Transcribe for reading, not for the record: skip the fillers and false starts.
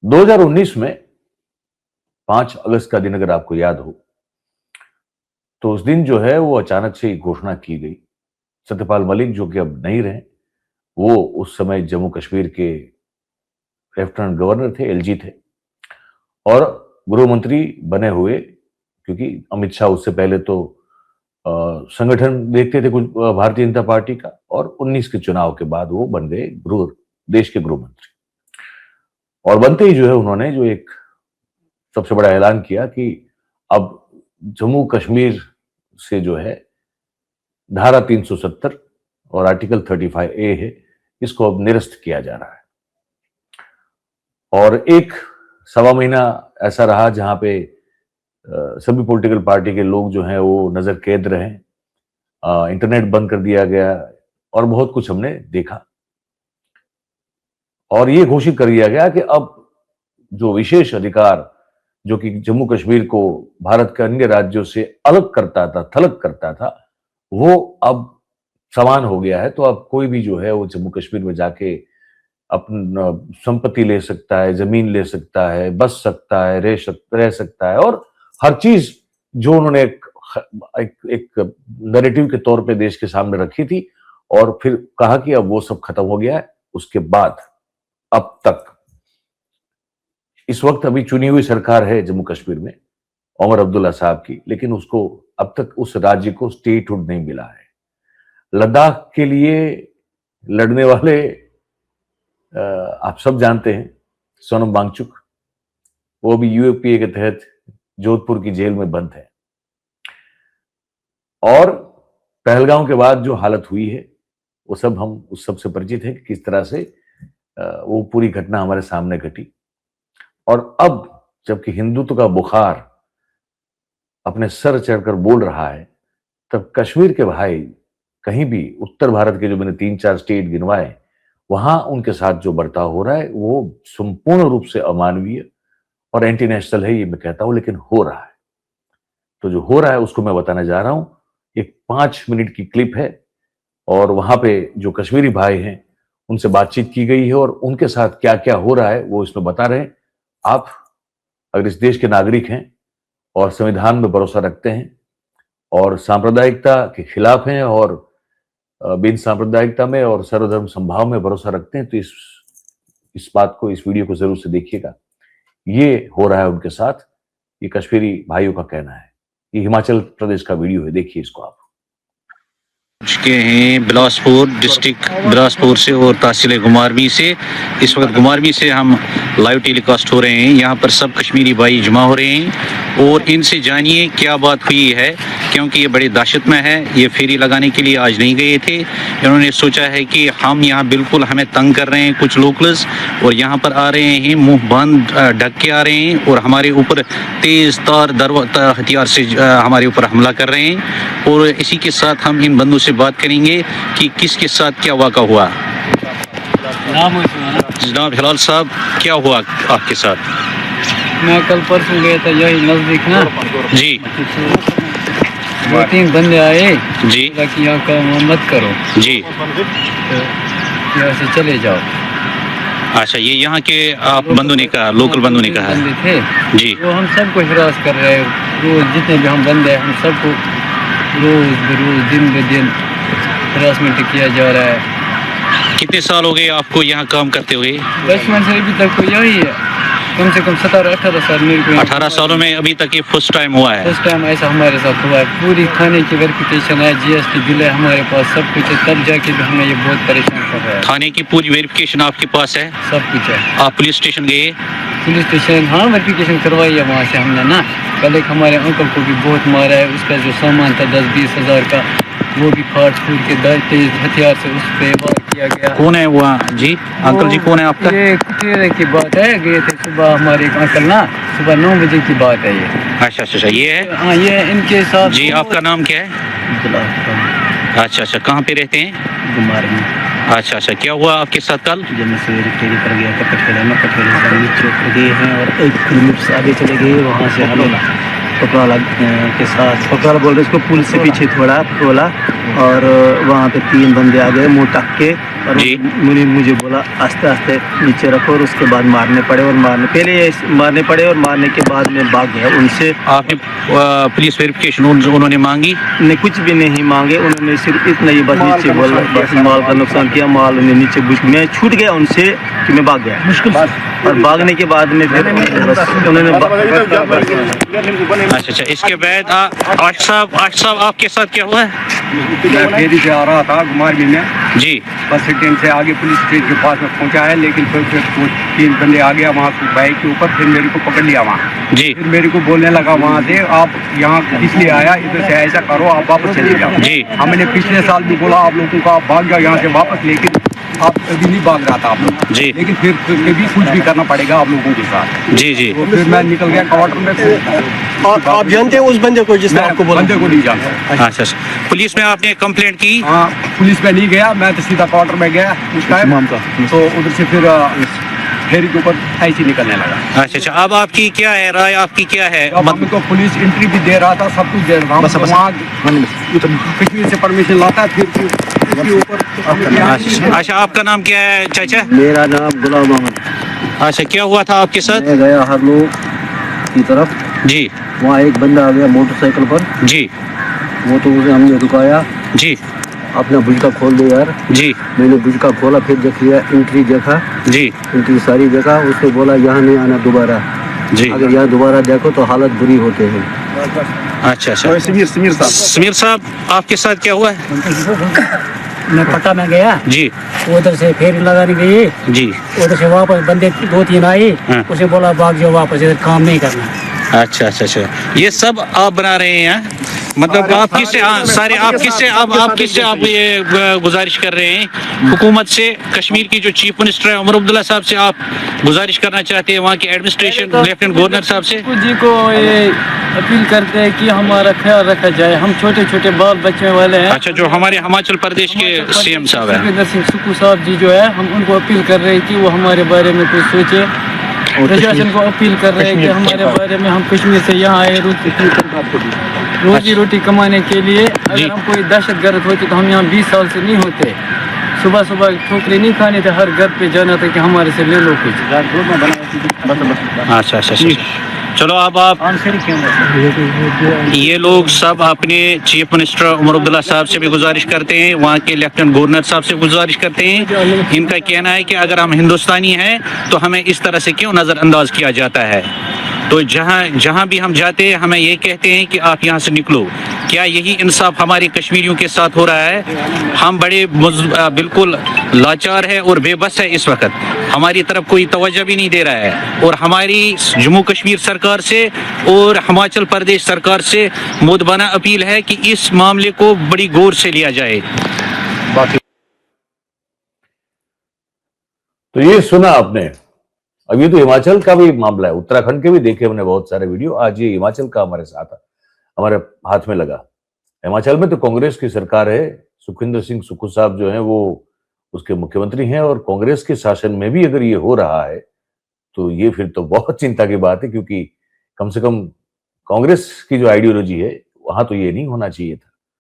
2019 में 5 अगस्त का दिन अगर आपको याद हो, तो उस दिन जो है वो अचानक से घोषणा की गई। सत्यपाल मलिक जो कि अब नहीं रहे, वो उस समय जम्मू कश्मीर के लेफ्टिनेंट गवर्नर थे, एलजी थे, और गृह मंत्री बने हुए, क्योंकि अमित शाह उससे पहले तो संगठन देखते थे कुछ भारतीय जनता पार्टी का, और 19 के चुनाव के बाद वो बन गए देश के गृह मंत्री। और बनते ही जो है उन्होंने जो एक सबसे बड़ा ऐलान किया कि अब जम्मू कश्मीर से जो है धारा 370 और आर्टिकल 35A है, इसको अब निरस्त किया जा रहा है। और एक सवा महीना ऐसा रहा जहां पे सभी पॉलिटिकल पार्टी के लोग जो हैं वो नजर कैद रहे, इंटरनेट बंद कर दिया गया और बहुत कुछ हमने देखा। और ये घोषित कर दिया गया कि अब जो विशेष अधिकार जो कि जम्मू कश्मीर को भारत के अन्य राज्यों से अलग करता था, थलग करता था, वो अब समान हो गया है। तो अब कोई भी जो है वो जम्मू कश्मीर में जाके अपना संपत्ति ले सकता है, जमीन ले सकता है, बस सकता है, रह सकता है, और हर चीज जो उन्होंने एक नैरेटिव के तौर पे देश के सामने रखी थी, और फिर कहा कि अब वो सब खत्म हो गया है। उसके बाद अब तक इस वक्त अभी चुनी हुई सरकार है जम्मू कश्मीर में उमर अब्दुल्ला साहब की, लेकिन उसको अब तक उस राज्य को स्टेटहुड नहीं मिला है। लद्दाख के लिए लड़ने वाले आप सब जानते हैं, सोनम वांगचुक, वो भी यूएपीए के तहत जोधपुर की जेल में बंद है। और पहलगांव के बाद जो हालत हुई है वो सब हम उस सब से परिचित हैं कि किस तरह से वो पूरी घटना हमारे सामने घटी। और अब जबकि हिंदुत्व का बुखार अपने सर चढ़कर बोल रहा है, तब कश्मीर के भाई कहीं भी उत्तर भारत के जो मैंने 3-4 स्टेट गिनवाए, वहां उनके साथ जो बर्ताव हो रहा है वो संपूर्ण रूप से अमानवीय और एंटी नेशनल है, ये मैं कहता हूं, लेकिन हो रहा है। तो जो हो रहा है उसको मैं बताने जा रहा हूं। एक 5 मिनट की क्लिप है और वहां पे जो कश्मीरी भाई हैं उनसे बातचीत की गई है और उनके साथ क्या क्या हो रहा है वो इसमें बता रहे हैं। आप अगर इस देश के नागरिक हैं और संविधान में भरोसा रखते हैं और सांप्रदायिकता के खिलाफ हैं और बिन सांप्रदायिकता में और सर्वधर्म संभाव में भरोसा रखते हैं, तो इस बात को, इस वीडियो को जरूर से देखिएगा। ये हो रहा है उनके साथ, ये कश्मीरी भाइयों का कहना है। ये हिमाचल प्रदेश का वीडियो है, देखिए इसको आप। के हैं बिलासपुर डिस्ट्रिक्ट बिलासपुर से और तहसील गुमारवी से। इस वक्त गुमारवी से हम लाइव टेलीकास्ट हो रहे हैं। यहाँ पर सब कश्मीरी भाई जमा हो रहे हैं और इनसे जानिए क्या बात हुई है, क्योंकि ये बड़े दहशत में है। ये फेरी लगाने के लिए आज नहीं गए थे। इन्होंने सोचा है कि हम यहाँ बिल्कुल हमें तंग कर रहे हैं कुछ लोकल्स, और यहाँ पर आ रहे हैं मुंह बंद ढक के आ रहे हैं और हमारे ऊपर तेज़ तार हथियार से हमारे ऊपर हमला कर रहे हैं। और इसी के साथ हम इन बंदों से बात करेंगे कि किसके साथ क्या वाक़ा हुआ। जनाब हिलाल साहब, क्या हुआ आपके साथ? मैं कल परसों गया था यही नज़दीक ना जी। 2-3 बंदे आए जी कि यहाँ काम मत करो जी, तो यहाँ से चले जाओ। अच्छा, ये यहाँ के आप बंदों ने कहा, लोकल बंदों ने कहा? बंदे थे जी। वो हम सबको हिरास कर रहे हैं। रोज जितने भी हम बंदे हैं हम सबको रोज बरोज दिन ब दिन हिरासमेंट किया जा रहा है। कितने साल हो गए आपको यहाँ काम करते हुए? बचपन से अभी तक तो यही है, कम से कम 17-18 साल मेरे को। 18 सालों में अभी तक ये फर्स्ट टाइम हुआ है? फर्स्ट टाइम ऐसा हमारे साथ हुआ है। पूरी थाने की वेरिफिकेशन है, जीएसटी बिल है हमारे पास, सब कुछ है, तब जाके भी हमें ये बहुत परेशान कर रहा है। थाने की पूरी वेरिफिकेशन आपके पास है? सब कुछ है। आप पुलिस स्टेशन गए? पुलिस स्टेशन हाँ वेरिफिकेशन करवाई है वहाँ से हमने ना। कल एक हमारे अंकल को भी बहुत मारा है, उसका जो सामान था 10-20 हज़ार का, वो भी फाड़ फूट के तेज हथियार से उस पर वार किया गया। कौन है वो जी? अंकल जी कौन है आपका? ये कुटेरे की बात है, गए थे सुबह हमारे एक अंकल ना, सुबह 9 बजे की बात है ये। अच्छा अच्छा, ये है? हाँ, ये इनके साथ जी। आपका नाम क्या है? अच्छा अच्छा, कहाँ पे रहते हैं? गुमारवी। अच्छा अच्छा, क्या हुआ आपके साथ कल? जब मैं सवेरे टेरी पर गया था कटखेड़ा में, कटखेड़े से हम चौक पर गए हैं और 1 किलोमीटर से आगे चले गए। वहाँ से हम पकवाला के साथ, पकवाला बोल रहे इसको, पुल से पीछे थोड़ा पकवाला, और वहाँ पे 3 बंदे आ गए मुँह ढक के और जी। उन्होंने मुझे बोला आस्ते आस्ते नीचे रखो और उसके बाद मारने पड़े और मारने पड़े और मारने के बाद मैं भाग गया उनसे। आपने पुलिस वेरिफिकेशन उन्होंने मांगी? ने कुछ भी नहीं मांगे, उन्होंने सिर्फ इतना ही बस नीचे बोला, बस माल का नुकसान किया, माल उन्हें नीचे घुस, मैं छूट गया उनसे कि मैं भाग गया मुश्किल। और भागने के बाद में फिर बस उन्होंने अच्छा, इसके बाद आशिफ साहब आपके साथ क्या हुआ है? मैं फेरी से आ रहा था गुमारवी में, जी। बस स्टैंड से आगे पुलिस स्टेशन के पास में पहुंचा है, लेकिन फिर 2-3 बंदे आ गया वहाँ से बाइक के ऊपर, फिर मेरे को पकड़ लिया वहाँ। जी। फिर मेरे को बोलने लगा वहाँ से, आप यहाँ किस लिए आया, इधर से ऐसा करो आप वापस चले जाओ। जी। हमने पिछले साल भी बोला आप लोगों का, आप भाग जाओ यहाँ से वापस, लेकिन आप कभी नहीं भाग रहा था आप लोग। जी। लेकिन फिर कभी कुछ भी करना पड़ेगा आप लोगों के साथ। जी जी। तो फिर मैं निकल गया क्वार्टर में। और आप जानते हैं उस बंदे को जिसने आपको बोला? बंदे को नहीं जानता। अच्छा, पुलिस में आपने कंप्लेंट की? हाँ, पुलिस में नहीं गया, मैं तो सीधा क्वार्टर में गया उस टाइम, तो उधर से फिर फेरी के ऊपर ऐसे निकलने लगा। अच्छा, अब आपकी क्या है राय, आपकी क्या है? अब हमें तो पुलिस एंट्री भी दे रहा था, सब कुछ दे रहा था, तो वहाँ कश्मीर से परमिशन लाता है, फिर उसके ऊपर। अच्छा, आपका नाम क्या है चाचा? मेरा नाम गुलाम मोहम्मद। अच्छा, क्या हुआ था आपके साथ? मैं गया हरलो की तरफ, जी। वहाँ एक बंदा आ गया मोटरसाइकिल पर, जी। वो तो उसे हमने रुकाया, जी। अपना बुझका खोल दे यार। जी। मैंने बुझका खोला, फिर देख लिया, एंट्री देखा, जी। एंट्री सारी देखा, उसने बोला यहाँ नहीं आना दोबारा, जी। अगर यहाँ दोबारा देखो तो हालत बुरी होते हैं। अच्छा। समीर साहब आपके साथ क्या हुआ है? मैं पट्टा में गया, जी। उधर से फेरी लगाने गई, जी। उधर से वापस बंदे 2-3 आए, हाँ। उसे बोला भाग जाओ वापस, इधर काम नहीं करना। अच्छा, ये सब आप बना रहे हैं? मतलब आप किससे आप ये गुजारिश कर रहे हैं हुकूमत से? कश्मीर की जो चीफ मिनिस्टर है उमर अब्दुल्ला साहब से आप गुजारिश करना चाहते हैं, वहाँ के एडमिनिस्ट्रेशन, लेफ्टिनेंट गवर्नर साहब से? जी को ये अपील करते हैं कि हमारा ख्याल रखा जाए, हम छोटे छोटे बाल बच्चे वाले हैं। अच्छा, जो हमारे हिमाचल प्रदेश के सीएम साहब हैं, सुखविंदर सिंह सुक्खू साहब जी जो है, हम उनको अपील कर रहे हैं कि वो हमारे बारे में कुछ सोचे। प्रशासन को अपील कर रहे हैं कि हमारे बारे में, हम कश्मीर से यहाँ आए रोजी रोटी कमाने के लिए, अगर हम कोई दहशतगर्द होते तो हम यहाँ 20 साल से नहीं होते। सुबह सुबह ठोकरे नहीं खाने थे, हर घर पे जाना था कि हमारे से ले लो कुछ। अच्छा। चलो, अब आप ये लोग सब अपने चीफ मिनिस्टर उमर अब्दुल्ला साहब से भी गुजारिश करते हैं, वहाँ के लेफ्टिनेंट गवर्नर साहब से गुजारिश करते हैं। इनका कहना है कि अगर हम हिंदुस्तानी हैं तो हमें इस तरह से क्यों नज़रअंदाज किया जाता है। तो जहाँ भी हम जाते हैं हमें ये कहते हैं कि आप यहाँ से निकलो। क्या यही इंसाफ हमारे कश्मीरियों के साथ हो रहा है? हम बड़े बिल्कुल लाचार है और बेबस है इस वक्त, हमारी तरफ कोई तवज्जो भी नहीं दे रहा है। और हमारी जम्मू कश्मीर सरकार से और हिमाचल प्रदेश सरकार से मुद्दबाना अपील है कि इस मामले को बड़ी गौर से लिया जाए। तो ये सुना आपने। अब ये तो हिमाचल का भी मामला है, उत्तराखंड के भी देखे हमने बहुत सारे वीडियो, आज ये हिमाचल का हमारे साथ हमारे हाथ में लगा। हिमाचल में तो कांग्रेस की सरकार है, सुखविंदर सिंह सुक्खू साहब जो हैं वो उसके मुख्यमंत्री हैं, और कांग्रेस के शासन में भी अगर ये हो रहा है तो ये फिर तो बहुत चिंता की बात है, क्योंकि कम से कम कांग्रेस की जो आइडियोलॉजी है वहां तो ये नहीं होना चाहिए था।